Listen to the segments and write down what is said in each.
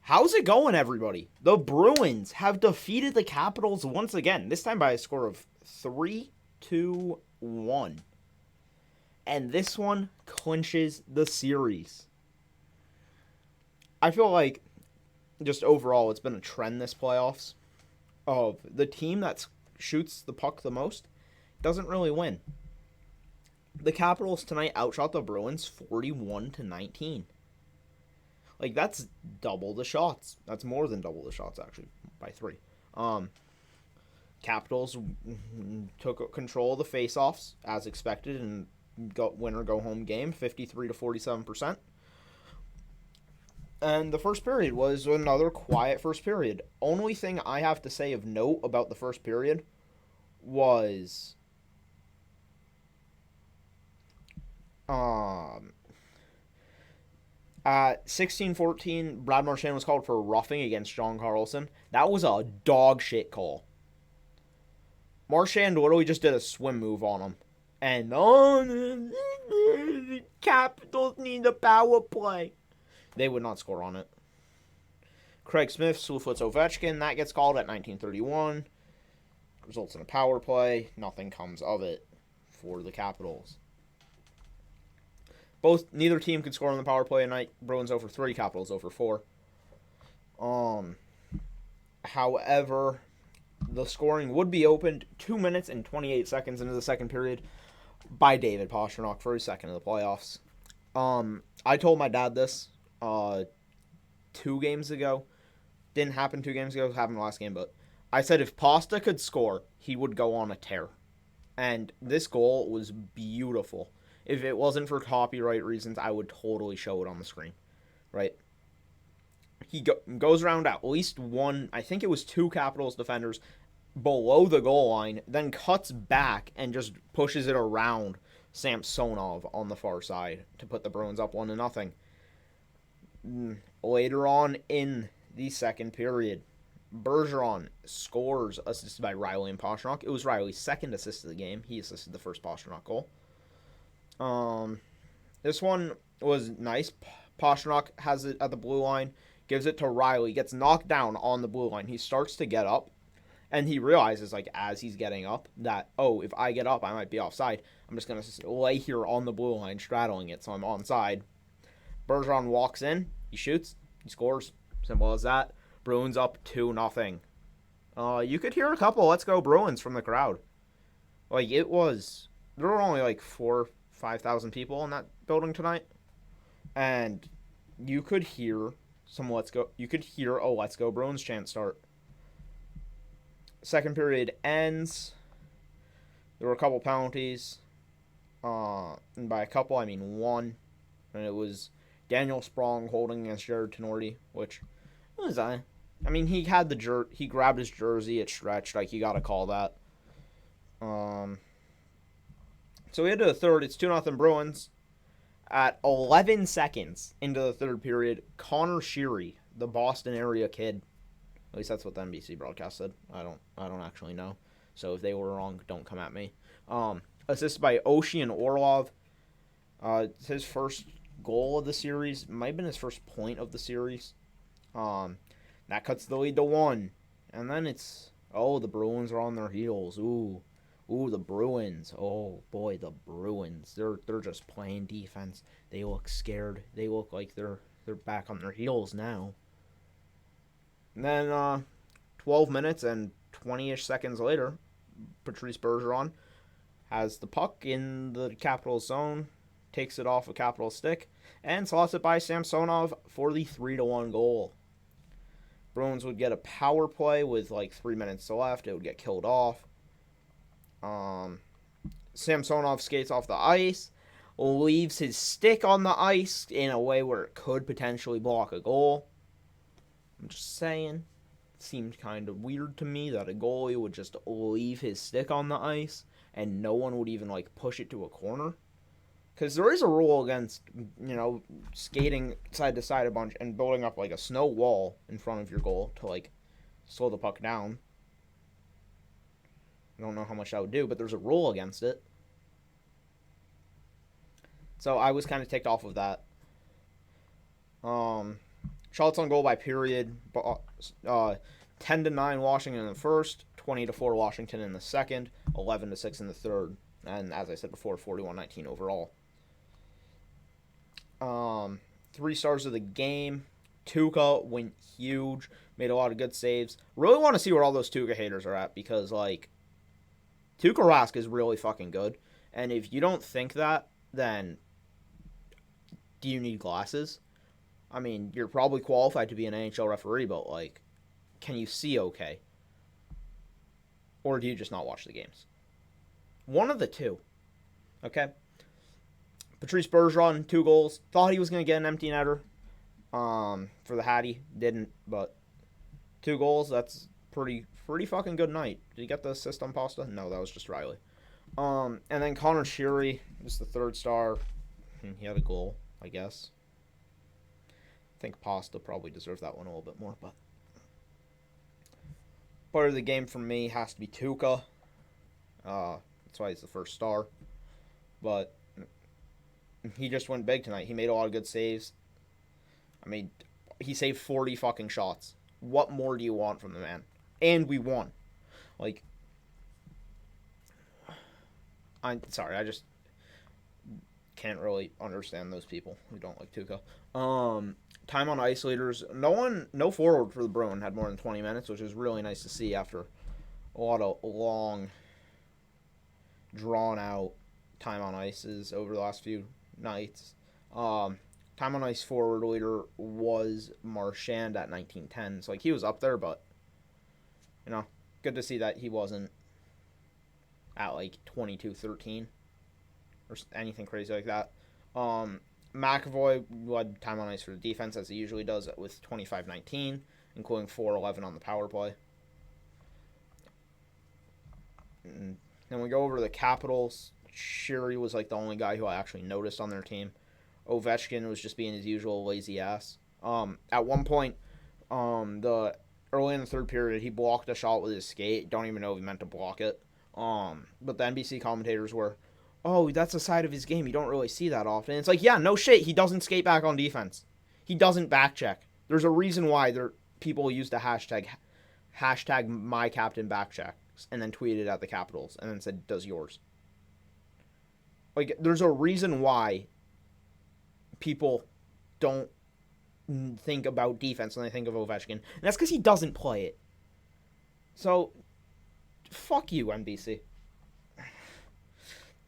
How's it going, everybody? The Bruins have defeated the Capitals once again, this time by a score of 3-2-1. And this one clinches the series. I feel like, just overall, it's been a trend this playoffs of the team that shoots the puck the most doesn't really win. The Capitals tonight outshot the Bruins 41-19. Like, that's double the shots. That's more than double the shots, actually, by 3. Capitals took control of the faceoffs as expected and got winner go home game, 53 to 47%. And the first period was another quiet first period. Only thing I have to say of note about the first period was at 16-14, Brad Marchand was called for roughing against John Carlson. That was a dog shit call. Marchand literally just did a swim move on him. And, the Capitals need a power play. They would not score on it. Craig Smith, Slewfoot's Ovechkin, that gets called at 19:31. Results in a power play. Nothing comes of it for the Capitals. Neither team could score on the power play tonight. Bruins 0 for 3, Capitals 0 for 4. However, the scoring would be opened 2 minutes and 28 seconds into the second period by David Pastrnak for his second of the playoffs. I told my dad this 2 games ago. Didn't happen 2 games ago. It happened last game, but I said if Pasta could score, he would go on a tear. And this goal was beautiful. If it wasn't for copyright reasons, I would totally show it on the screen, right? He goes around at least one, I think it was 2 Capitals defenders below the goal line, then cuts back and just pushes it around Samsonov on the far side to put the Bruins up 1-0. Later on in the second period, Bergeron scores, assisted by Riley and Pastrnak. It was Riley's second assist of the game. He assisted the first Pastrnak goal. This one was nice. Pastrnak has it at the blue line, gives it to Riley, gets knocked down on the blue line. He starts to get up, and he realizes, like, as he's getting up, that, if I get up, I might be offside. I'm just going to lay here on the blue line, straddling it, so I'm onside. Bergeron walks in, he shoots, he scores. Simple as that. Bruins up 2-0. You could hear a couple "Let's go Bruins" from the crowd. Like, there were only like 4,000-5,000 people in that building tonight, and you could hear a "Let's go Bruins" chant start. Second period ends. There were a couple penalties, and by a couple I mean one, and it was Daniel Sprong holding against Jared Tenorti, which was he had he grabbed his jersey, it stretched, like, you gotta call that. So we head to the third. It's 2-0 Bruins. At 11 seconds into the third period, Connor Sheary, the Boston area kid, at least that's what the NBC broadcast said. I don't actually know. So if they were wrong, don't come at me. Assisted by Ocean Orlov. It's his first goal of the series. Might have been his first point of the series. That cuts the lead to 1. And then it's, the Bruins are on their heels. Ooh, the Bruins. Oh, boy, the Bruins. They're just playing defense. They look scared. They look like they're back on their heels now. And then 12 minutes and 20-ish seconds later, Patrice Bergeron has the puck in the Capitals zone, takes it off a Capitals stick, and slots it by Samsonov for the 3-1 goal. Bruins would get a power play with like 3 minutes left. It would get killed off. Samsonov skates off the ice, leaves his stick on the ice in a way where it could potentially block a goal. I'm just saying, it seemed kind of weird to me that a goalie would just leave his stick on the ice and no one would even, like, push it to a corner. Because there is a rule against, skating side to side a bunch and building up, like, a snow wall in front of your goal to, like, slow the puck down. I don't know how much that would do, but there's a rule against it. So I was kind of ticked off of that. Shots on goal by period, 10-9 Washington in the first, 20-4 Washington in the second, 11-6 in the third, and as I said before, 41-19 overall. 3 stars of the game. Tuukka went huge, made a lot of good saves. Really want to see where all those Tuukka haters are at, because like Tuukka Rask is really fucking good, and if you don't think that, then do you need glasses? I mean, you're probably qualified to be an NHL referee, but like, can you see okay? Or do you just not watch the games? One of the two. Okay? Patrice Bergeron, 2 goals. Thought he was going to get an empty netter for the Hattie. Didn't, but 2 goals. That's pretty fucking good night. Did he get the assist on Pasta? No, that was just Riley. And then Connor Sheary was the 3rd star. He had a goal, I guess. I think Pasta probably deserved that one a little bit more, but part of the game for me has to be Tuukka. That's why he's the 1st star. But he just went big tonight. He made a lot of good saves. I mean, he saved 40 fucking shots. What more do you want from the man? And we won. Like, I'm sorry, I just can't really understand those people who don't like Tuukka. Time on ice leaders. No forward for the Bruins had more than 20 minutes, which is really nice to see after a lot of long, drawn-out time on ices over the last few nights. Time on ice forward leader was Marchand at 1910. So, like, he was up there, but, you know, good to see that he wasn't at, like, 22-13 or anything crazy like that. McAvoy led time on ice for the defense, as he usually does, with 25-19, including 4-11 on the power play. And then we go over to the Capitals. Sheary was like the only guy who I actually noticed on their team. Ovechkin was just being his usual lazy ass. At one point, early in the 3rd period, he blocked a shot with his skate. Don't even know if he meant to block it. But the NBC commentators were, oh, that's a side of his game you don't really see that often. It's like, yeah, no shit. He doesn't skate back on defense. He doesn't back check. There's a reason why people use the hashtag #mycaptainbackchecks and then tweeted at the Capitals and then said, does yours. Like, there's a reason why people don't think about defense when they think of Ovechkin. And that's because he doesn't play it. So, fuck you, NBC.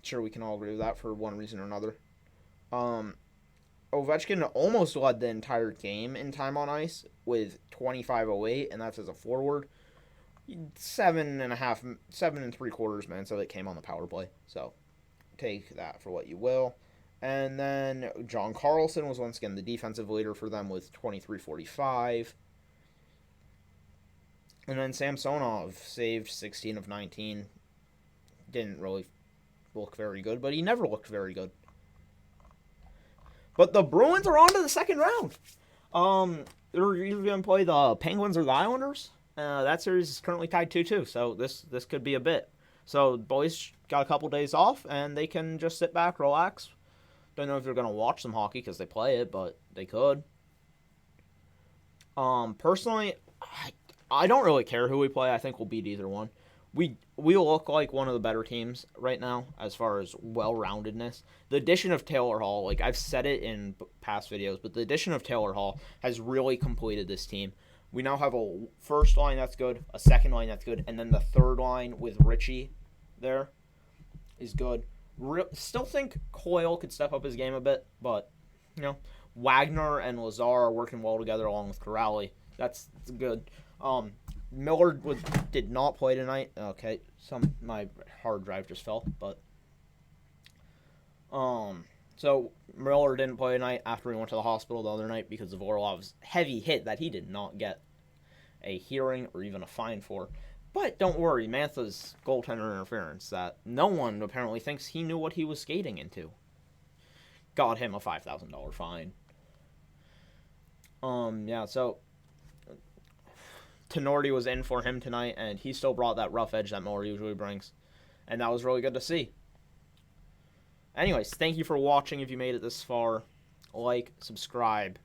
Sure, we can all agree with that for one reason or another. Ovechkin almost led the entire game in time on ice with 25:08, and that's as a forward. 7 3/4 minutes of it came on the power play. So take that for what you will. And then John Carlson was once again the defensive leader for them with 23:45. And then Samsonov saved 16 of 19. Didn't really look very good, but he never looked very good. But the Bruins are on to the second round. They're either going to play the Penguins or the Islanders. That series is currently tied 2-2, so this could be a bit. So boys got a couple days off, and they can just sit back, relax. Don't know if they're going to watch some hockey because they play it, but they could. Personally, I don't really care who we play. I think we'll beat either one. We look like one of the better teams right now as far as well-roundedness. The addition of Taylor Hall, like I've said it in past videos, but the addition of Taylor Hall has really completed this team. We now have a first line that's good, a second line that's good, and then the third line with Richie there is good. Still think Coyle could step up his game a bit, but, you know, Wagner and Lazar are working well together along with Corrali. That's good. Miller did not play tonight. Okay, my hard drive just fell, but so Miller didn't play tonight after he went to the hospital the other night because of Orlov's heavy hit that he did not get a hearing or even a fine for. But don't worry, Mantha's goaltender interference that no one apparently thinks he knew what he was skating into got him a $5,000 fine. Yeah, so Tenorti was in for him tonight, and he still brought that rough edge that Miller usually brings. And that was really good to see. Anyways, thank you for watching if you made it this far. Like, subscribe,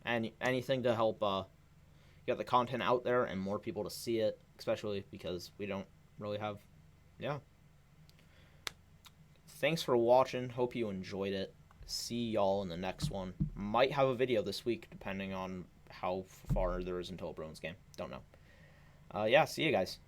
anything to help get the content out there and more people to see it, especially because we don't really have, yeah. Thanks for watching. Hope you enjoyed it. See y'all in the next one. Might have a video this week, depending on how far there is until a Bruins game. Don't know. Yeah, see you guys.